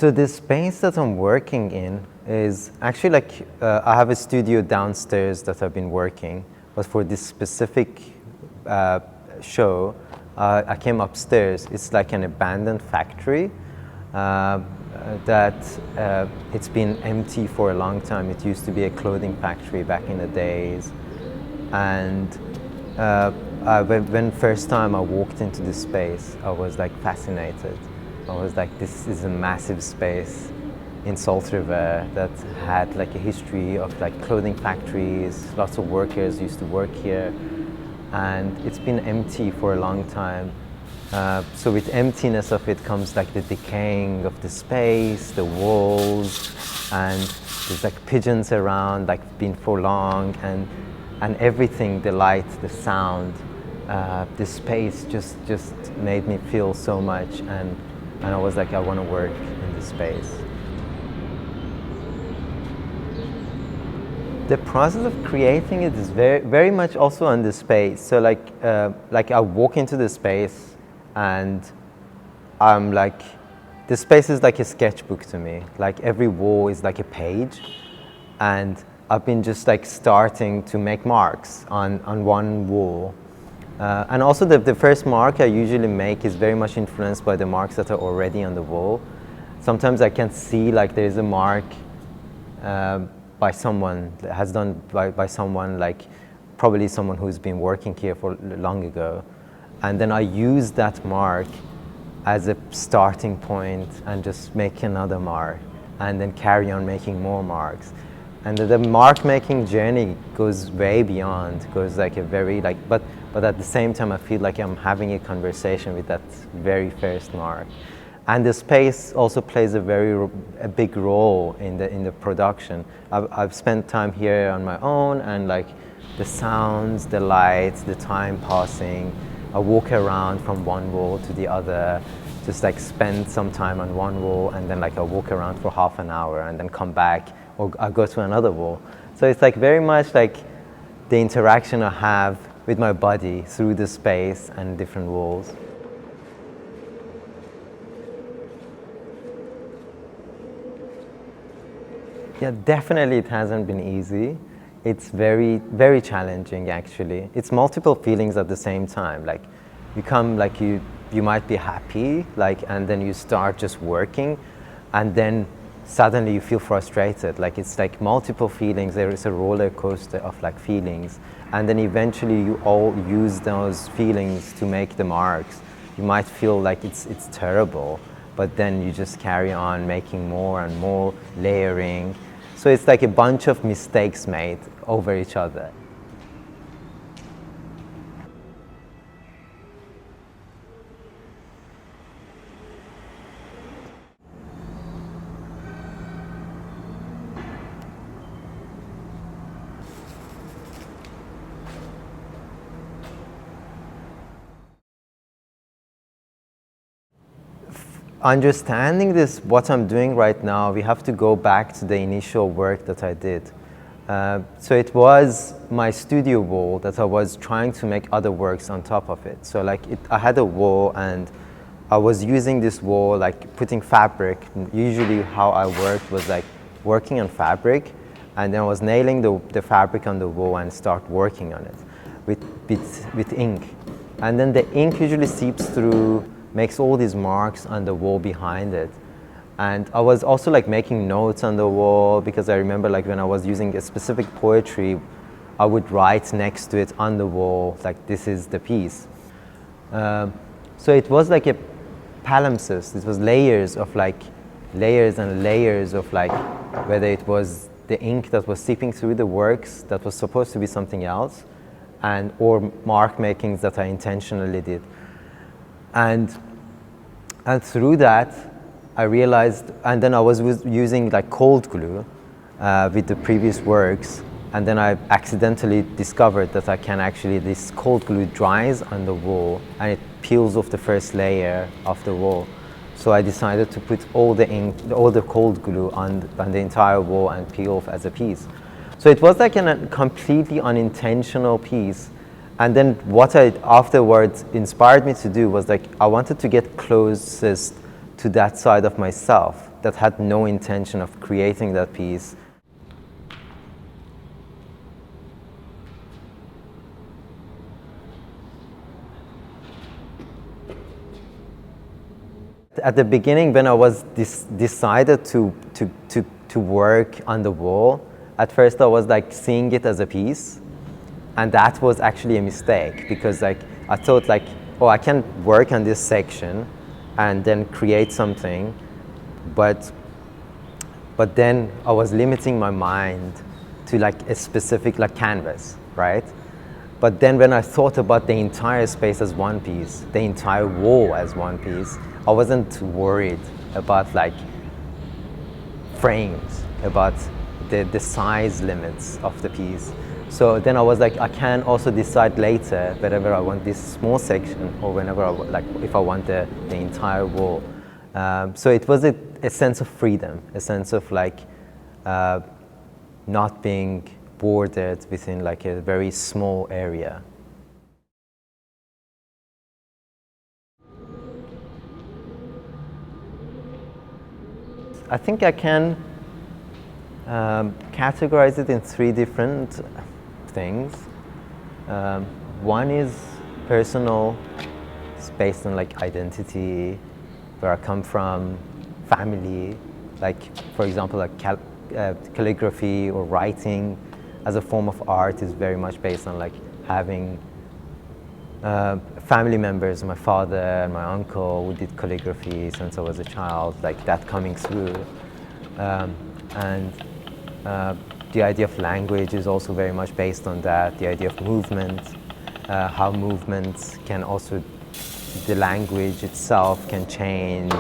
So the space that I'm working in is actually like, I have a studio downstairs that I've been working, but for this specific show, I came upstairs. It's like an abandoned factory that it's been empty for a long time. It used to be a clothing factory back in the days. And when first time I walked into this space, I was like fascinated. I was like, this is a massive space in Salt River that had like a history of like clothing factories. Lots of workers used to work here, and it's been empty for a long time. So with emptiness of it comes like the decaying of the space, the walls, and there's like pigeons around, like been for long, and everything, the light, the sound, the space just made me feel so much, and I was like, I want to work in this space. The process of creating it is very much also on the space. So like I walk into the space and I'm like, the space is like a sketchbook to me. Like every wall is like a page, and I've been just like starting to make marks on one wall. And also the first mark I usually make is very much influenced by the marks that are already on the wall. Sometimes I can see like there is a mark by someone, that has done by someone, like probably someone who's been working here for long ago. And then I use that mark as a starting point and just make another mark and then carry on making more marks. And the mark making journey goes way beyond, goes like a very like, but at the same time I feel like I'm having a conversation with that very first mark. And the space also plays a big role in the production. I've spent time here on my own, and like the sounds, the lights, the time passing. I walk around from one wall to the other, just like spend some time on one wall, and then like I walk around for half an hour and then come back, or I go to another wall. So it's like very much like the interaction I have with my body through the space and different walls. Yeah, definitely it hasn't been easy. It's very challenging actually. It's multiple feelings at the same time. Like you might be happy, like, and then you start just working, and then suddenly you feel frustrated. Like it's like multiple feelings. There is a roller coaster of like feelings, and then eventually you all use those feelings to make the marks. You might feel like it's terrible, but then you just carry on making more and more, layering. So it's like a bunch of mistakes made over each other. Understanding this, what I'm doing right now, we have to go back to the initial work that I did. So it was my studio wall that I was trying to make other works on top of it. So like I had a wall, and I was using this wall, like putting fabric. Usually how I worked was like working on fabric, and then I was nailing the fabric on the wall and start working on it with ink. And then the ink usually seeps through, makes all these marks on the wall behind it. And I was also like making notes on the wall, because I remember like when I was using a specific poetry, I would write next to it on the wall, like this is the piece. So it was like a palimpsest. It was layers and layers of like, whether it was the ink that was seeping through the works that was supposed to be something else, or mark makings that I intentionally did. And through that, I realized, and then I was using like cold glue with the previous works, and then I accidentally discovered that this cold glue dries on the wall and it peels off the first layer of the wall. So I decided to put all the cold glue on the entire wall and peel off as a piece. So it was like a completely unintentional piece. And then what I afterwards inspired me to do was like, I wanted to get closest to that side of myself that had no intention of creating that piece. At the beginning, when I was decided to work on the wall, at first I was like seeing it as a piece, and that was actually a mistake, because like I thought like, oh, I can work on this section and then create something, but then I was limiting my mind to like a specific like canvas, right? But then when I thought about the entire space as one piece, the entire wall as one piece, I wasn't worried about like frames, about the size limits of the piece. So then I was like, I can also decide later whether I want this small section or whenever like if I want the entire wall. So it was a sense of freedom, a sense of like not being bordered within like a very small area. I think I can categorize it in three different things. One is personal, it's based on like identity, where I come from, family, like for example like calligraphy or writing as a form of art is very much based on like having family members, my father and my uncle who did calligraphy since I was a child, like that coming through. And the idea of language is also very much based on that, the idea of movement, how movements can also, the language itself can change.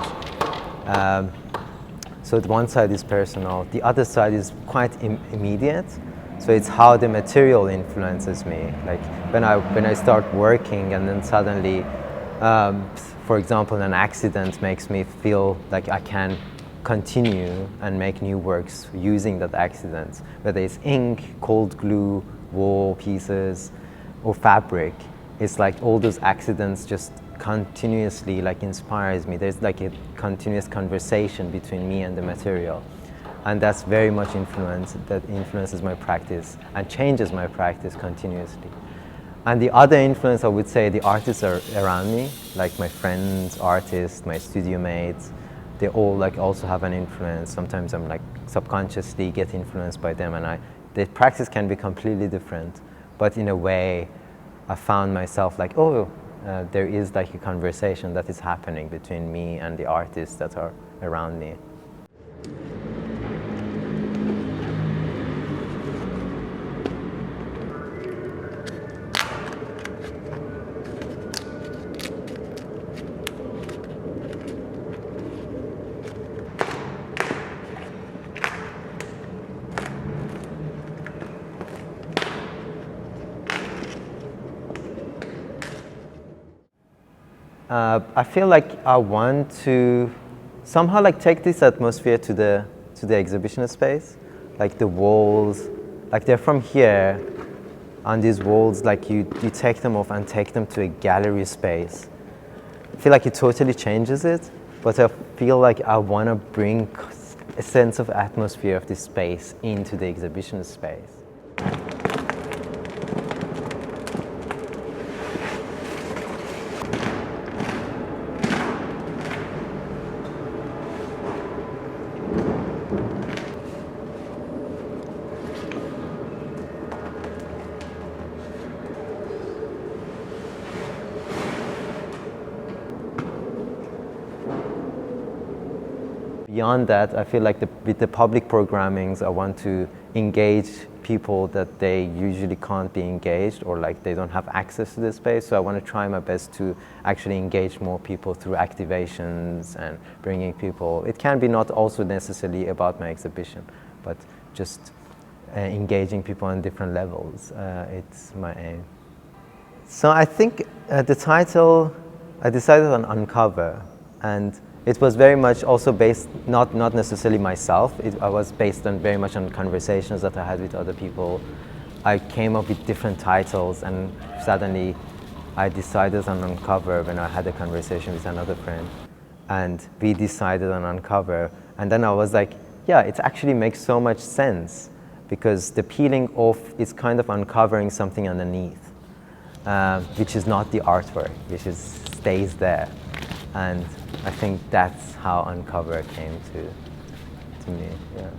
So the one side is personal, the other side is quite immediate. So it's how the material influences me. Like when I start working and then suddenly, for example, an accident makes me feel like I can continue and make new works using that accident, whether it's ink, cold glue, wall pieces, or fabric. It's like all those accidents just continuously like inspires me. There's like a continuous conversation between me and the material. And that's very much influences my practice and changes my practice continuously. And the other influence, I would say, the artists are around me, like my friends, artists, my studio mates. They all like also have an influence. Sometimes I'm like subconsciously get influenced by them, and the practice can be completely different. But in a way, I found myself like, oh, there is like a conversation that is happening between me and the artists that are around me. I feel like I want to somehow like take this atmosphere to the exhibition space, like the walls, like they're from here on these walls, like you take them off and take them to a gallery space. I feel like it totally changes it, but I feel like I want to bring a sense of atmosphere of this space into the exhibition space. Beyond that, I feel like with the public programmings, I want to engage people that they usually can't be engaged, or like they don't have access to this space. So I want to try my best to actually engage more people through activations and bringing people. It can be not also necessarily about my exhibition, but just engaging people on different levels. It's my aim. So I think the title, I decided on Uncover, and it was very much also based, not necessarily myself, I was based on very much on conversations that I had with other people. I came up with different titles, and suddenly I decided on Uncover when I had a conversation with another friend. and we decided on Uncover. And then I was like, yeah, it actually makes so much sense, because the peeling off is kind of uncovering something underneath, which is not the artwork, which stays there. And I think that's how Uncover came to me, yeah.